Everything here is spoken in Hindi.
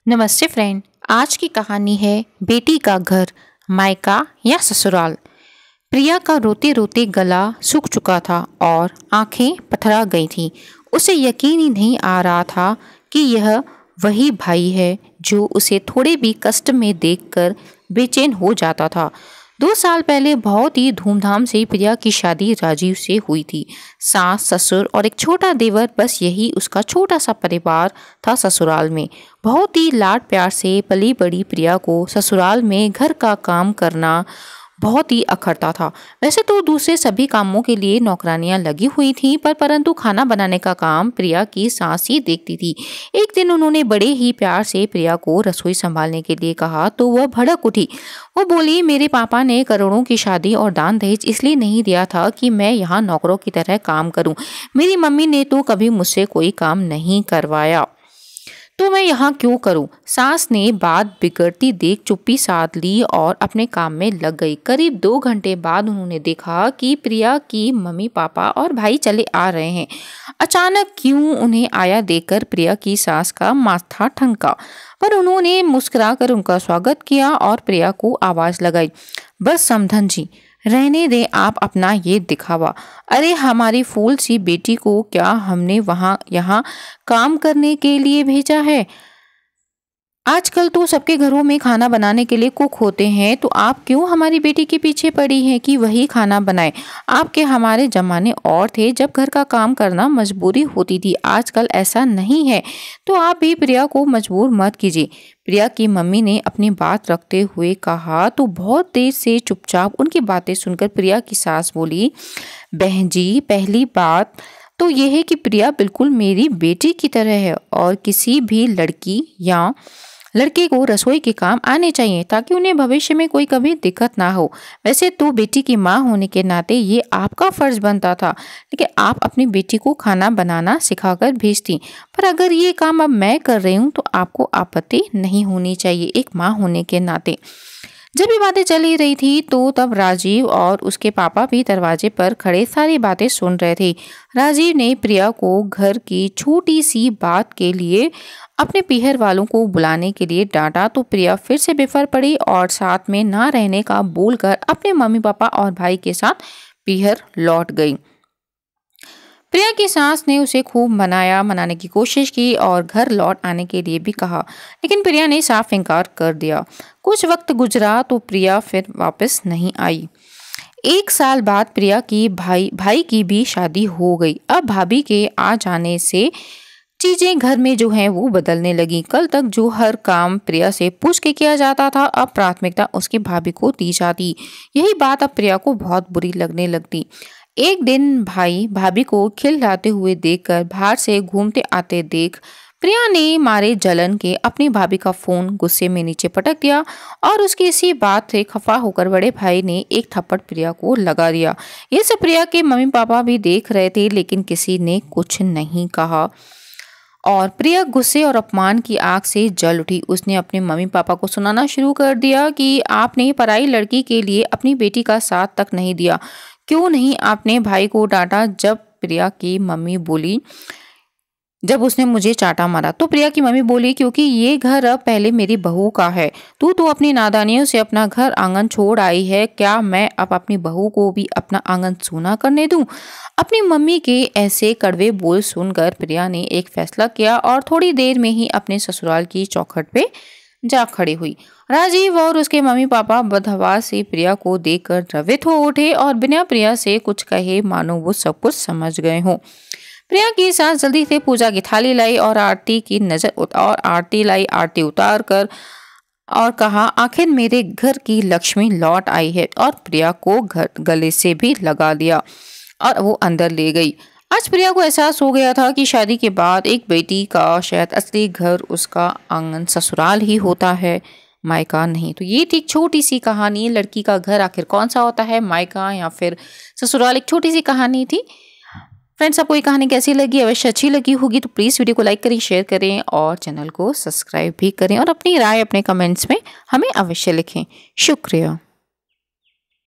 नमस्ते फ्रेंड। आज की कहानी है बेटी का घर, मायका या ससुराल। प्रिया का रोते रोते गला सूख चुका था और आंखें पथरा गई थीं। उसे यकीन ही नहीं आ रहा था कि यह वही भाई है जो उसे थोड़े भी कष्ट में देखकर बेचैन हो जाता था। 2 साल पहले बहुत ही धूमधाम से प्रिया की शादी राजीव से हुई थी। सास, ससुर और एक छोटा देवर, बस यही उसका छोटा सा परिवार था ससुराल में। बहुत ही लाड प्यार से पली बड़ी प्रिया को ससुराल में घर का काम करना बहुत ही अखरता था। वैसे तो दूसरे सभी कामों के लिए नौकरानियां लगी हुई थीं, परंतु खाना बनाने का काम प्रिया की सास ही देखती थी। एक दिन उन्होंने बड़े ही प्यार से प्रिया को रसोई संभालने के लिए कहा तो वह भड़क उठी। वो बोली, मेरे पापा ने करोड़ों की शादी और दान दहेज इसलिए नहीं दिया था कि मैं यहाँ नौकरों की तरह काम करूं। मेरी मम्मी ने तो कभी मुझसे कोई काम नहीं करवाया, तो मैं यहाँ क्यों करूं? सास ने बात बिगड़ती देख चुप्पी साध ली और अपने काम में लग गई। करीब 2 घंटे बाद उन्होंने देखा कि प्रिया की मम्मी, पापा और भाई चले आ रहे हैं। अचानक क्यों उन्हें आया देखकर प्रिया की सास का माथा ठनका, पर उन्होंने मुस्कुराकर उनका स्वागत किया और प्रिया को आवाज लगाई, बस समधन जी, रहने दे आप अपना ये दिखावा। अरे हमारी फूल सी बेटी को क्या हमने वहां यहाँ काम करने के लिए भेजा है? आजकल तो सबके घरों में खाना बनाने के लिए कुक होते हैं, तो आप क्यों हमारी बेटी के पीछे पड़ी हैं कि वही खाना बनाए? आपके हमारे जमाने और थे जब घर का काम करना मजबूरी होती थी, आजकल ऐसा नहीं है। तो आप भी प्रिया को मजबूर मत कीजिए। प्रिया की मम्मी ने अपनी बात रखते हुए कहा तो बहुत देर से चुपचाप उनकी बातें सुनकर प्रिया की सास बोली, बहन जी, पहली बात तो यह है कि प्रिया बिल्कुल मेरी बेटी की तरह है और किसी भी लड़की या लड़के को रसोई के काम आने चाहिए ताकि उन्हें भविष्य में कोई कभी दिक्कत ना हो। वैसे तो बेटी की माँ होने के नाते ये आपका फर्ज बनता था, लेकिन आप अपनी बेटी को खाना बनाना सिखाकर भेजती, पर अगर ये काम अब मैं कर रही हूँ तो आपको आपत्ति नहीं होनी चाहिए एक माँ होने के नाते। जब ये बातें चल ही रही थी तो तब राजीव और उसके पापा भी दरवाजे पर खड़े सारी बातें सुन रहे थे। राजीव ने प्रिया को घर की छोटी सी बात के लिए अपने पीहर वालों को बुलाने के लिए डांटा तो प्रिया फिर से बेफर पड़ी और साथ में ना रहने का बोलकर अपने मम्मी पापा और भाई के साथ पीहर लौट गई। प्रिया की सास ने उसे खूब मनाने की कोशिश की और घर लौट आने के लिए भी कहा, लेकिन प्रिया ने साफ इनकार कर दिया। कुछ वक्त गुजरा तो प्रिया फिर वापस नहीं आई। 1 साल बाद प्रिया की भाई की भी शादी हो गई। अब भाभी के आ जाने से चीजें घर में जो हैं वो बदलने लगी। कल तक जो हर काम प्रिया से पूछ के किया जाता था, अब प्राथमिकता उसकी भाभी को दी जाती। यही बात अब प्रिया को बहुत बुरी लगने लगती। एक दिन भाई भाभी को खिललाते हुए देखकर बाहर से घूमते आते देख प्रिया ने मारे जलन के अपनी भाभी का फोन गुस्से में नीचे पटक दिया और उसकी इसी बात से खफा होकर बड़े भाई ने एक थप्पड़ प्रिया को लगा दिया। ये सब प्रिया के मम्मी पापा भी देख रहे थे, लेकिन किसी ने कुछ नहीं कहा और प्रिया गुस्से और अपमान की आग से जल उठी। उसने अपने मम्मी पापा को सुनाना शुरू कर दिया कि आपने पराई लड़की के लिए अपनी बेटी का साथ तक नहीं दिया, क्यों नहीं आपने भाई को डांटा? जब प्रिया की मम्मी बोली, जब उसने मुझे चाटा मारा तो प्रिया की मम्मी बोली, क्योंकि ये घर अब पहले मेरी बहू का है। तू तो अपनी नादानियों से अपना घर आंगन छोड़ आई है, क्या मैं अब अपनी बहू को भी अपना आंगन सूना करने दूं? अपनी मम्मी के ऐसे कड़वे बोल सुनकर प्रिया ने एक फैसला किया और थोड़ी देर में ही अपने ससुराल की चौखट पे जा खड़ी हुई। राजीव और उसके मम्मी पापा बदहवास से प्रिया को देखकर द्रवित हो उठे और बिना प्रिया से कुछ कहे मानो वो सब कुछ समझ गए हों। प्रिया की सास जल्दी से पूजा की थाली लाई और आरती उतार कर और कहा, आखिर मेरे घर की लक्ष्मी लौट आई है, और प्रिया को गले से भी लगा लिया और वो अंदर ले गई। आज प्रिया को एहसास हो गया था कि शादी के बाद एक बेटी का शायद असली घर उसका आंगन ससुराल ही होता है, मायका नहीं। तो ये थी एक छोटी सी कहानी। लड़की का घर आखिर कौन सा होता है, मायका या फिर ससुराल? एक छोटी सी कहानी थी। फ्रेंड्स, आपको ये कहानी कैसी लगी? अवश्य अच्छी लगी होगी तो प्लीज़ वीडियो को लाइक करें, शेयर करें और चैनल को सब्सक्राइब भी करें और अपनी राय अपने कमेंट्स में हमें अवश्य लिखें। शुक्रिया।